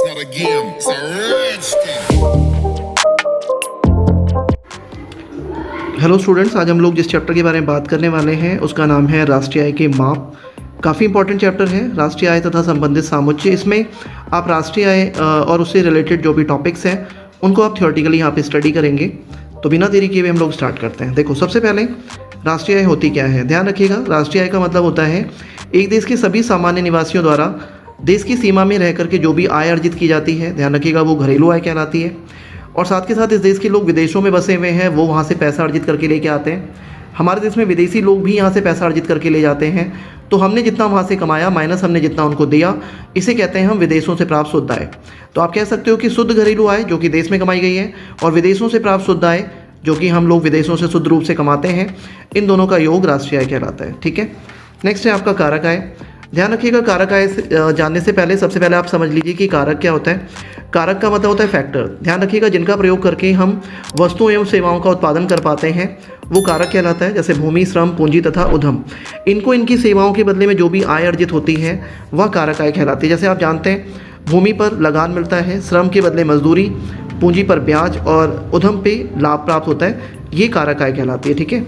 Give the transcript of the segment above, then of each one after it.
not a game, it's a rich thing. Hello students, आज हम लोग जिस चैप्टर के बारे में बात करने वाले हैं उसका नाम है राष्ट्रीय आय के माप। काफ़ी इंपॉर्टेंट चैप्टर है राष्ट्रीय आय तथा संबंधित सामुच्चय। इसमें आप राष्ट्रीय आय और उससे रिलेटेड जो भी टॉपिक्स हैं उनको आप थियोरेटिकली यहाँ पे स्टडी करेंगे। तो बिना देरी किए हुए हम लोग स्टार्ट करते हैं। देखो, सबसे पहले राष्ट्रीय आय होती क्या है, ध्यान रखिएगा। राष्ट्रीय आय का मतलब होता है एक देश के सभी सामान्य निवासियों द्वारा देश की सीमा में रह करके जो भी आय अर्जित की जाती है, ध्यान रखिएगा, वो घरेलू आय कहलाती है। और साथ के साथ इस देश के लोग विदेशों में बसे हुए हैं, वो वहाँ से पैसा अर्जित करके लेके आते हैं। हमारे देश में विदेशी लोग भी यहाँ से पैसा अर्जित करके ले जाते हैं। तो हमने जितना वहाँ से कमाया माइनस हमने जितना उनको दिया, इसे कहते हैं हम विदेशों से प्राप्त शुद्ध आय। तो आप कह सकते हो कि शुद्ध घरेलू आय जो कि देश में कमाई गई है और विदेशों से प्राप्त शुद्ध आय जो कि हम लोग विदेशों से शुद्ध रूप से कमाते हैं, इन दोनों का योग राष्ट्रीय आय कहलाता है। ठीक है, नेक्स्ट है आपका कारक आय। ध्यान रखिएगा, कारक आय जानने से पहले सबसे पहले आप समझ लीजिए कि कारक क्या होता है। कारक का मतलब होता है फैक्टर। ध्यान रखिएगा, जिनका प्रयोग करके हम वस्तुओं एवं सेवाओं का उत्पादन कर पाते हैं वो कारक कहलाता है। जैसे भूमि, श्रम, पूंजी तथा उद्यम, इनको इनकी सेवाओं के बदले में जो भी आय अर्जित होती है वह कारक आय कहलाती है। जैसे आप जानते हैं, भूमि पर लगान मिलता है, श्रम के बदले मजदूरी, पूंजी पर ब्याज और उद्यम पे लाभ प्राप्त होता है, ये कारक आय कहलाती है। ठीक है,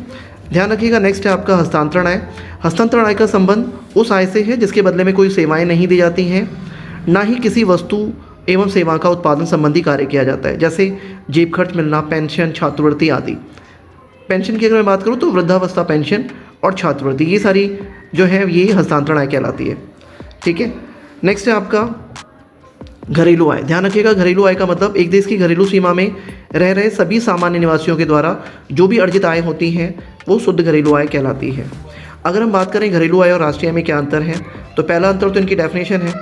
ध्यान रखिएगा। नेक्स्ट है आपका हस्तांतरण आय। हस्तांतरण आय का संबंध उस आय से है जिसके बदले में कोई सेवाएं नहीं दी जाती हैं, ना ही किसी वस्तु एवं सेवा का उत्पादन संबंधी कार्य किया जाता है। जैसे जेब खर्च मिलना, पेंशन, छात्रवृत्ति आदि। पेंशन की अगर मैं बात करूँ तो वृद्धावस्था पेंशन और छात्रवृत्ति, ये सारी जो है ये हस्तांतरण आय कहलाती है। ठीक है, नेक्स्ट है आपका घरेलू आय। ध्यान रखिएगा, घरेलू आय का मतलब एक देश की घरेलू सीमा में रह रहे सभी सामान्य निवासियों के द्वारा जो भी अर्जित आय होती है वो शुद्ध घरेलू आय कहलाती है। अगर हम बात करें घरेलू आय और राष्ट्रीय आय में क्या अंतर है, तो पहला अंतर तो इनकी डेफिनेशन है।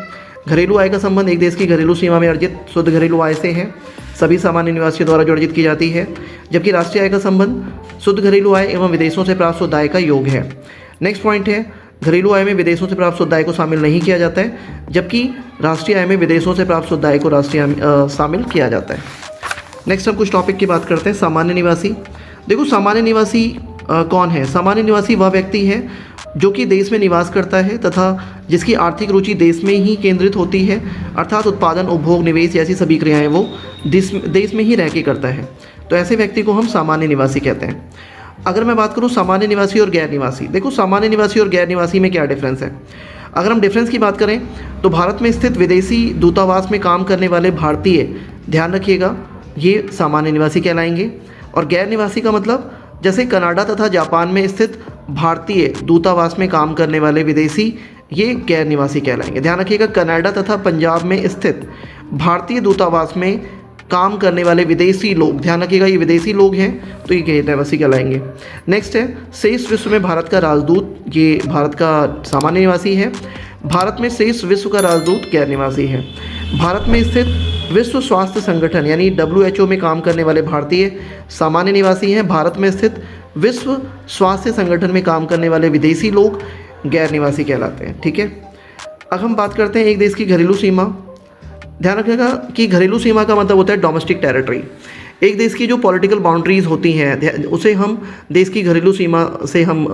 घरेलू आय का संबंध एक देश की घरेलू सीमा में अर्जित शुद्ध घरेलू आय से है, सभी सामान्य निवासियों द्वारा जो अर्जित की जाती है। जबकि राष्ट्रीय आय का संबंध शुद्ध घरेलू आय एवं विदेशों से प्राप्त शुद्ध आय का योग है। नेक्स्ट पॉइंट है, घरेलू आय में विदेशों से प्राप्त शुद्ध आय को शामिल नहीं किया जाता है, जबकि राष्ट्रीय आय में विदेशों से प्राप्त शुद्ध आय को राष्ट्रीय शामिल किया जाता है। नेक्स्ट हम कुछ टॉपिक की बात करते हैं। सामान्य निवासी। देखो, सामान्य निवासी कौन है? सामान्य निवासी वह व्यक्ति है जो कि देश में निवास करता है तथा जिसकी आर्थिक रुचि देश में ही केंद्रित होती है, अर्थात उत्पादन, उपभोग, निवेश जैसी सभी क्रियाएं वो देश में ही रह के करता है। तो ऐसे व्यक्ति को हम सामान्य निवासी कहते हैं। अगर मैं बात करूं सामान्य निवासी और गैर निवासी, देखो सामान्य निवासी और गैर निवासी में क्या डिफरेंस है। अगर हम डिफरेंस की बात करें तो भारत में स्थित विदेशी दूतावास में काम करने वाले भारतीय, ध्यान रखिएगा, ये सामान्य निवासी कहलाएंगे। और गैर निवासी का मतलब जैसे कनाडा तथा जापान में स्थित भारतीय दूतावास में काम करने वाले विदेशी, ये गैर निवासी कहलाएंगे। ध्यान रखिएगा, कनाडा तथा पंजाब में स्थित भारतीय दूतावास में काम करने वाले विदेशी लोग, ध्यान रखिएगा ये विदेशी लोग हैं, तो ये गैर निवासी कहलाएंगे। नेक्स्ट है शेष विश्व में भारत का राजदूत, ये भारत का सामान्य निवासी है। भारत में शेष विश्व का राजदूत गैर निवासी है। भारत में स्थित विश्व स्वास्थ्य संगठन यानी WHO में काम करने वाले भारतीय सामान्य निवासी हैं। भारत में स्थित विश्व स्वास्थ्य संगठन में काम करने वाले विदेशी लोग गैर निवासी कहलाते हैं। ठीक है, अब हम बात करते हैं एक देश की घरेलू सीमा। ध्यान रखिएगा कि घरेलू सीमा का मतलब होता है डोमेस्टिक टेरिटरी। एक देश की जो पॉलिटिकल बाउंड्रीज होती हैं उसे हम देश की घरेलू सीमा से हम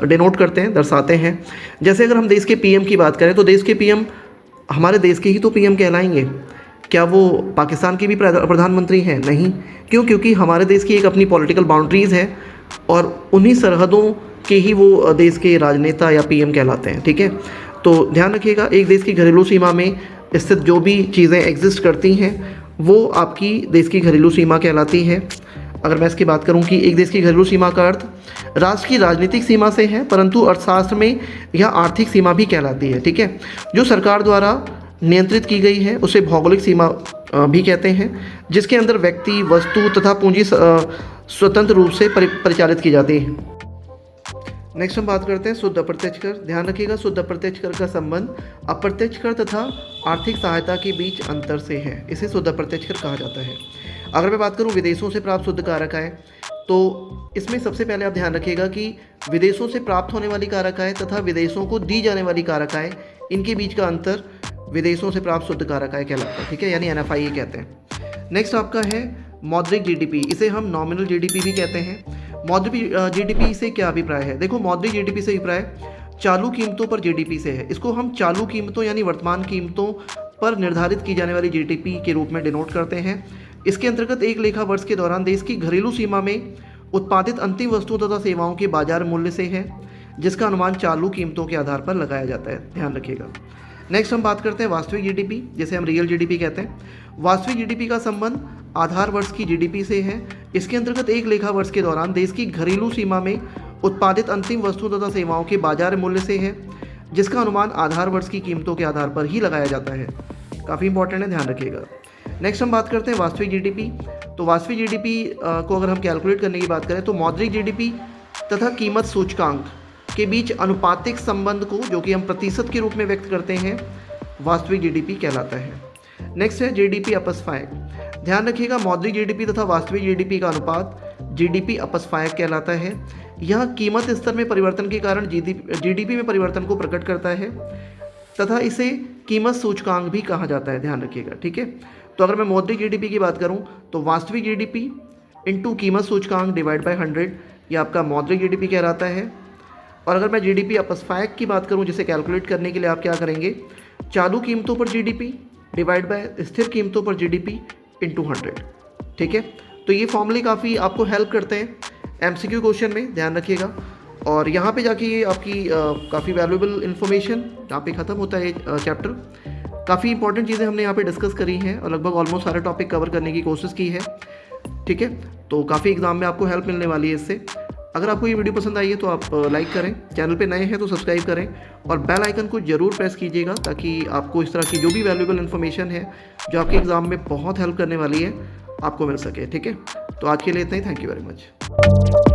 डिनोट करते हैं, दर्शाते हैं। जैसे अगर हम देश के PM की बात करें तो देश के PM हमारे देश के ही तो PM कहलाएंगे। क्या वो पाकिस्तान के भी प्रधानमंत्री हैं? नहीं। क्यों? क्योंकि हमारे देश की एक अपनी पॉलिटिकल बाउंड्रीज है और उन्हीं सरहदों के ही वो देश के राजनेता या PM कहलाते हैं। ठीक है, तो ध्यान रखिएगा, एक देश की घरेलू सीमा में स्थित जो भी चीज़ें एग्जिस्ट करती हैं वो आपकी देश की घरेलू सीमा कहलाती है। अगर मैं इसकी बात करूं कि एक देश की घरेलू सीमा का अर्थ राष्ट्र की राजनीतिक सीमा से है, परंतु अर्थशास्त्र में यह आर्थिक सीमा भी कहलाती है। ठीक है, जो सरकार द्वारा नियंत्रित की गई है उसे भौगोलिक सीमा भी कहते हैं, जिसके अंदर व्यक्ति, वस्तु तथा पूंजी स्वतंत्र रूप से परिचालित की जाती है। नेक्स्ट हम बात करते हैं शुद्ध अप्रत्यक्ष कर। ध्यान रखिएगा, शुद्ध अप्रत्यक्ष कर का संबंध अप्रत्यक्ष कर तथा आर्थिक सहायता के बीच अंतर से है, इसे शुद्ध अप्रत्यक्ष कर कहा जाता है। अगर मैं बात करूं विदेशों से प्राप्त शुद्ध कारक आय, तो इसमें सबसे पहले आप ध्यान रखिएगा कि विदेशों से प्राप्त होने वाली कारक आय तथा विदेशों को दी जाने वाली कारक आय, इनके बीच का अंतर विदेशों से प्राप्त शुद्ध कारक आय कहलाता है। ठीक है, यानी NFI कहते हैं। नेक्स्ट आपका है मौद्रिक GDP, इसे हम नॉमिनल GDP भी कहते हैं। मौद्रिक GDP से क्या अभिप्राय है? देखो, मौद्रिक GDP से अभिप्राय चालू कीमतों पर GDP से है। इसको हम चालू कीमतों यानी वर्तमान कीमतों पर निर्धारित की जाने वाली जीडीपी के रूप में डिनोट करते हैं। इसके अंतर्गत एक लेखा वर्ष के दौरान देश की घरेलू सीमा में उत्पादित अंतिम वस्तुओं तथा सेवाओं के बाजार मूल्य से है, जिसका अनुमान चालू कीमतों के आधार पर लगाया जाता है, ध्यान रखिएगा। नेक्स्ट हम बात करते हैं वास्तविक जीडीपी, जिसे हम रियल जीडीपी कहते हैं। वास्तविक जीडीपी का संबंध आधार वर्ष की जीडीपी से है। इसके अंतर्गत एक लेखा वर्ष के दौरान देश की घरेलू सीमा में उत्पादित अंतिम वस्तुओं तथा सेवाओं के बाजार मूल्य से है, जिसका अनुमान आधार वर्ष की कीमतों के आधार पर ही लगाया जाता है। काफ़ी इंपॉर्टेंट है, ध्यान रखिएगा। नेक्स्ट हम बात करते हैं वास्तविक जीडीपी। तो वास्तविक जीडीपी को अगर हम कैलकुलेट करने की बात करें तो मौद्रिक जीडीपी तथा कीमत सूचकांक के बीच अनुपातिक संबंध को, जो कि हम प्रतिशत के रूप में व्यक्त करते हैं, वास्तविक जीडीपी कहलाता है। नेक्स्ट है जीडीपी अपस्फायक। ध्यान रखिएगा, मौद्रिक जीडीपी तथा वास्तविक जीडीपी का अनुपात जीडीपी अपस्फायक कहलाता है। यह कीमत स्तर में परिवर्तन के कारण जीडीपी में परिवर्तन को प्रकट करता है तथा इसे कीमत सूचकांक भी कहा जाता है, ध्यान रखिएगा, ठीक है। तो अगर मैं मौद्रिक जीडीपी की बात करूं तो वास्तविक जीडीपी इंटू कीमत सूचकांक डिवाइड बाय 100, यह आपका मौद्रिक जीडीपी कहलाता है। और अगर मैं जीडीपी अपस्फायक की बात करूं, जिसे कैलकुलेट करने के लिए आप क्या करेंगे, चालू कीमतों पर जीडीपी डिवाइड बाय स्थिर कीमतों पर जीडीपी इंटू 100, ठीक है। तो ये फॉर्मूले काफ़ी आपको हेल्प करते हैं एमसीक्यू क्वेश्चन में, ध्यान रखिएगा। और यहाँ पे जाके ये आपकी काफ़ी वैल्यूएबल इन्फॉर्मेशन यहाँ पे ख़त्म होता है चैप्टर। काफ़ी इंपॉर्टेंट चीज़ें हमने यहाँ पे डिस्कस करी हैं और लगभग ऑलमोस्ट सारे टॉपिक कवर करने की कोशिश की है, ठीक है। तो काफ़ी एग्जाम में आपको हेल्प मिलने वाली है इससे। अगर आपको ये वीडियो पसंद आई है तो आप लाइक करें, चैनल पे नए हैं तो सब्सक्राइब करें और बेल आइकन को जरूर प्रेस कीजिएगा, ताकि आपको इस तरह की जो भी वैल्यूएबल इन्फॉर्मेशन है जो आपके एग्ज़ाम में बहुत हेल्प करने वाली है, आपको मिल सके, ठीक है। तो आज के लिए इतना ही, थैंक यू वेरी मच।